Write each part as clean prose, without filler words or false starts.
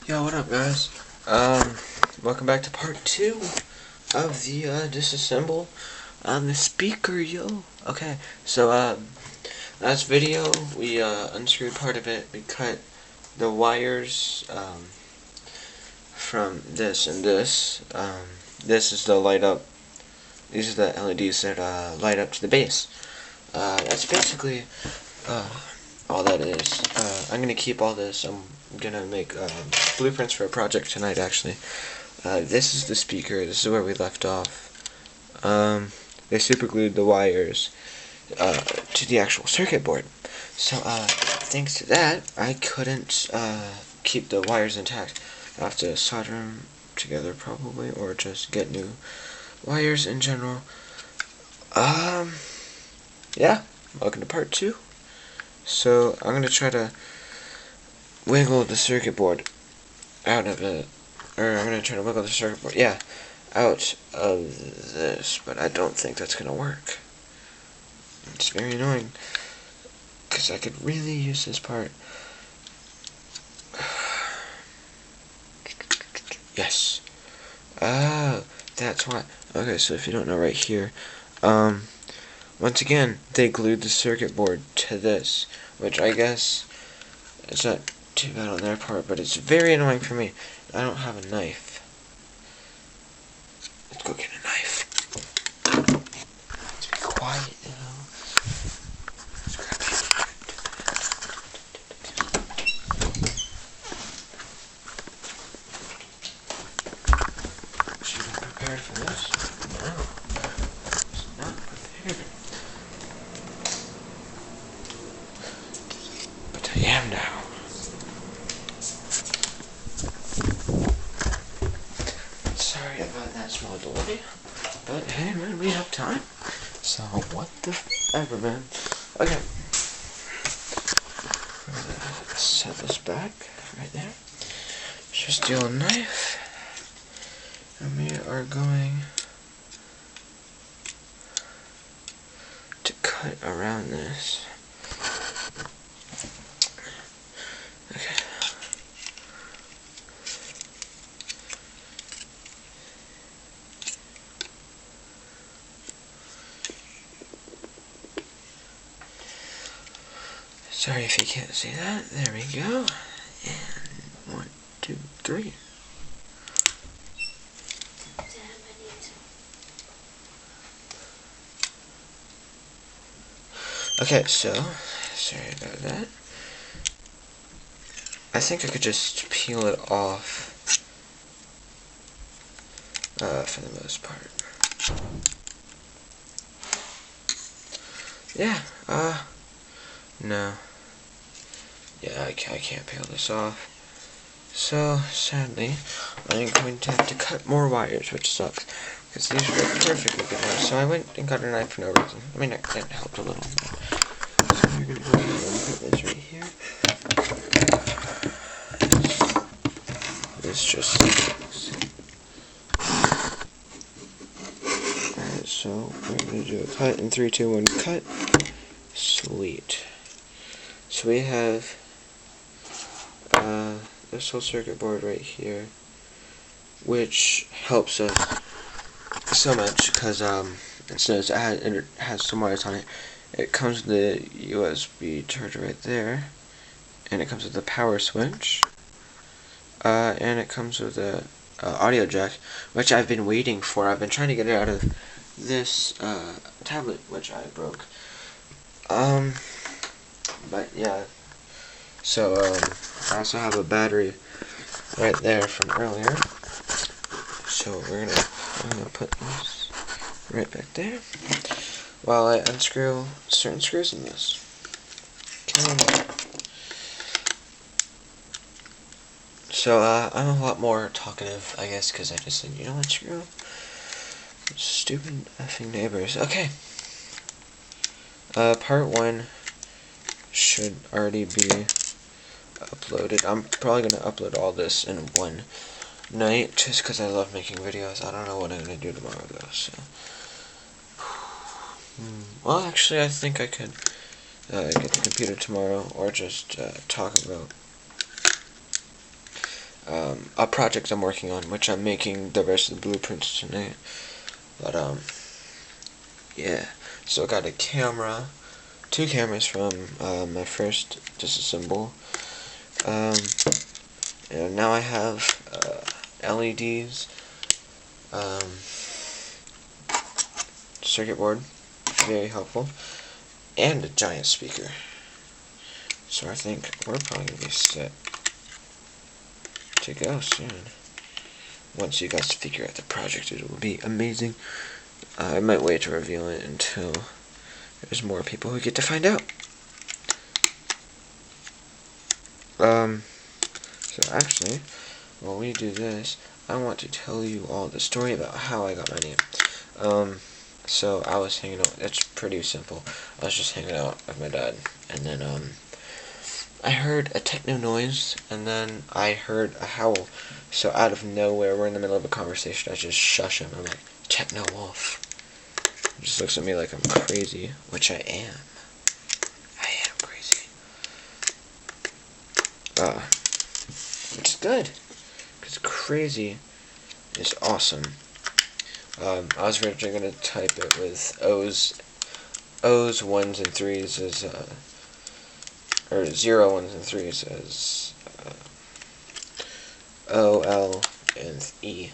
Yo, what up, guys? Welcome back to part 2 of the disassemble on the speaker, yo. Okay, so last video we unscrewed part of it. We cut the wires from this and this. This is the light up. These are the LEDs that light up to the base. That's basically all that is. I'm gonna keep all this. I'm gonna make blueprints for a project tonight, actually. This is the speaker. This is where we left off. They super glued the wires to the actual circuit board. So thanks to that, I couldn't keep the wires intact. I have to solder them together probably, or just get new wires in general. Yeah, welcome to part 2. So I'm gonna try to wiggle the circuit board out of it, or I'm gonna try to wiggle the circuit board, yeah, out of this, but I don't think that's gonna work. It's very annoying, because I could really use this part. Yes. Oh, that's why. Okay, so if you don't know, right here, once again, they glued the circuit board to this, which I guess is not too bad on their part, but it's very annoying for me. I don't have a knife. Let's go get a knife. Let's be quiet now. Let's grab it. Should have been prepared for this? No. I was not prepared. But I am now. Sorry about that small delay, but hey man, we have time, so what the ever, man. Okay, we're gonna set this back right there. Just steal a knife, and we are going to cut around this. Okay. Sorry if you can't see that. There we go. And 1, 2, 3. Okay, so sorry about that. I think I could just peel it off for the most part. Yeah, no. Yeah, I can't peel this off. So, sadly, I'm going to have to cut more wires, which sucks. Because these were perfectly good ones. So I went and got a knife for no reason. I mean, it helped a little. So we're going to go ahead and put this right here. This just alright, so we're going to do a cut in 3, 2, 1, cut. Sweet. So we have this whole circuit board right here, which helps us so much because instead it has some wires on it. It comes with the USB charger right there, and it comes with the power switch, and it comes with the audio jack, which I've been waiting for. I've been trying to get it out of this tablet, which I broke. But yeah. So I also have a battery right there from earlier. So I'm gonna put this right back there while I unscrew certain screws in this. Okay. So I'm a lot more talkative, I guess, because I just said, you know what, screw stupid effing neighbors. Okay. Part 1 should already be uploaded. I'm probably going to upload all this in one night, just because I love making videos. I don't know what I'm going to do tomorrow, though, so. Well, actually, I think I could get the computer tomorrow, or just talk about a project I'm working on, which I'm making the rest of the blueprints tonight. But yeah. So I got a camera, 2 cameras from my first disassemble. And now I have LEDs, circuit board, very helpful, and a giant speaker. So I think we're probably going to be set to go soon. Once you guys figure out the project, it will be amazing. I might wait to reveal it until there's more people who get to find out. So actually, while we do this, I want to tell you all the story about how I got my name. So I was hanging out, it's pretty simple. I was just hanging out with my dad, and then, I heard a techno noise, and then I heard a howl. So out of nowhere, we're in the middle of a conversation, I just shush him. I'm like, techno wolf. He just looks at me like I'm crazy, which I am. I am crazy. Which is good, because crazy is awesome. I was originally going to type it with O's, 1s, and 3s as, or 0, 1s, and 3s as O, L, and E.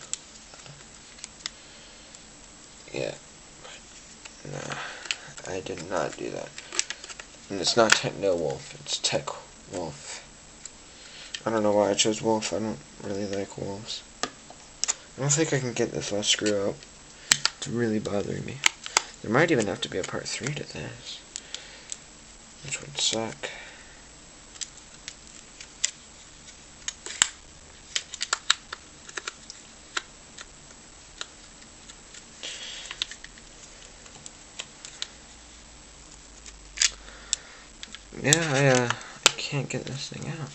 Yeah, but no, I did not do that. And it's not Techno Wolf, it's Tech Wolf. I don't know why I chose wolf, I don't really like wolves. I don't think I can get this last screw out. It's really bothering me. There might even have to be a part 3 to this, which would suck. Yeah, I can't get this thing out.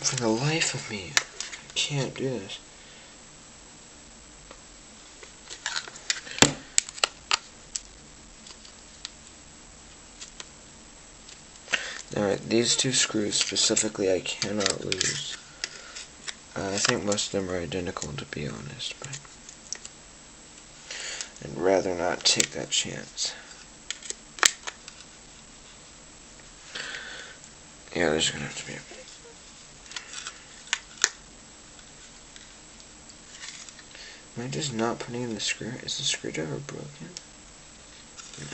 For the life of me, I can't do this. Alright, these 2 screws specifically I cannot lose. I think most of them are identical, to be honest, but I'd rather not take that chance. Yeah, there's gonna have to be. Am I just not putting in the screw? Is the screwdriver broken? No.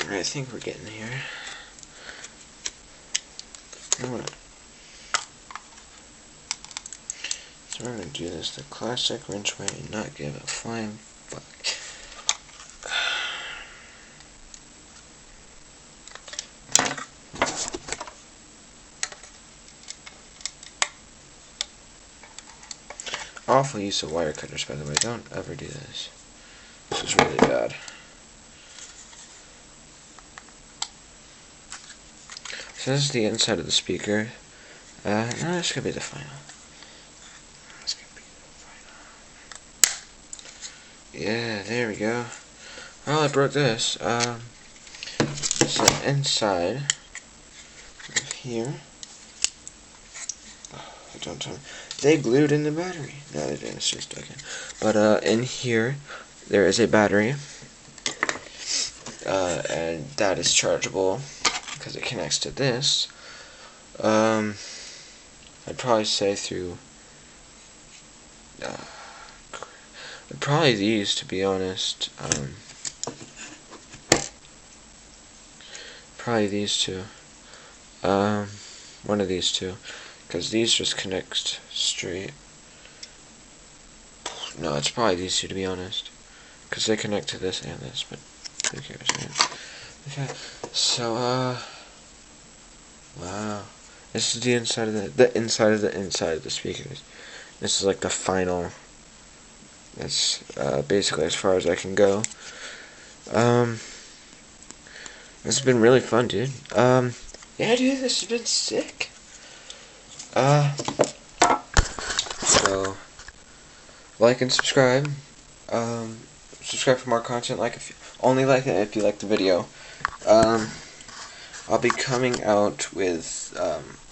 I think we're getting here. So we're gonna do this the classic wrench way and not give a flying fuck. Awful use of wire cutters, by the way. Don't ever do this. This is really bad. So this is the inside of the speaker. No, this could be the final. This could be the final. Yeah, there we go. Well, I broke this. So inside of here. Oh, don't tell me. They glued in the battery. No, they didn't. It's just stuck in. But in here, there is a battery. And that is chargeable because it connects to this. I'd probably say through probably these, to be honest. Probably these 2. One of these 2, because these just connect straight. No, it's probably these 2, to be honest, because they connect to this and this, but who cares, right? Okay, so, wow. This is the inside of the inside of the inside of the speakers. This is like the final That's basically as far as I can go. This has been really fun, dude. Yeah, dude, this has been sick. So like and subscribe. Subscribe for more content. Only like it if you like the video. I'll be coming out with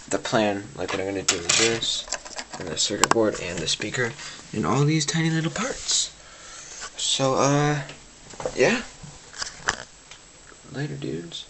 the plan, like what I'm gonna do with this, and the circuit board, and the speaker, and all these tiny little parts. So, yeah. Later, dudes.